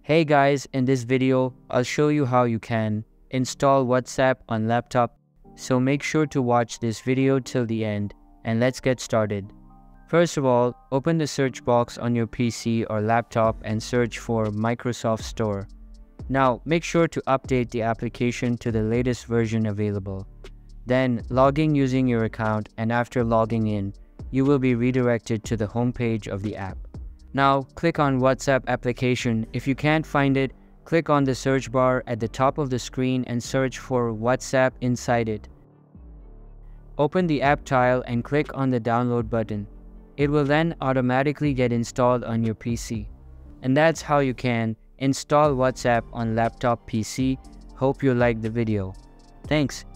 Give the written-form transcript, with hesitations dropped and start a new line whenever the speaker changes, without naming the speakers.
Hey guys, in this video, I'll show you how you can install WhatsApp on laptop. So make sure to watch this video till the end and let's get started. First of all, open the search box on your PC or laptop and search for Microsoft Store. Now, make sure to update the application to the latest version available. Then, log in using your account, and after logging in, you will be redirected to the homepage of the app. Now, click on WhatsApp application. If you can't find it, click on the search bar at the top of the screen and search for WhatsApp inside it. Open the app tile and click on the download button. It will then automatically get installed on your PC. And that's how you can install WhatsApp on laptop PC. Hope you liked the video. Thanks.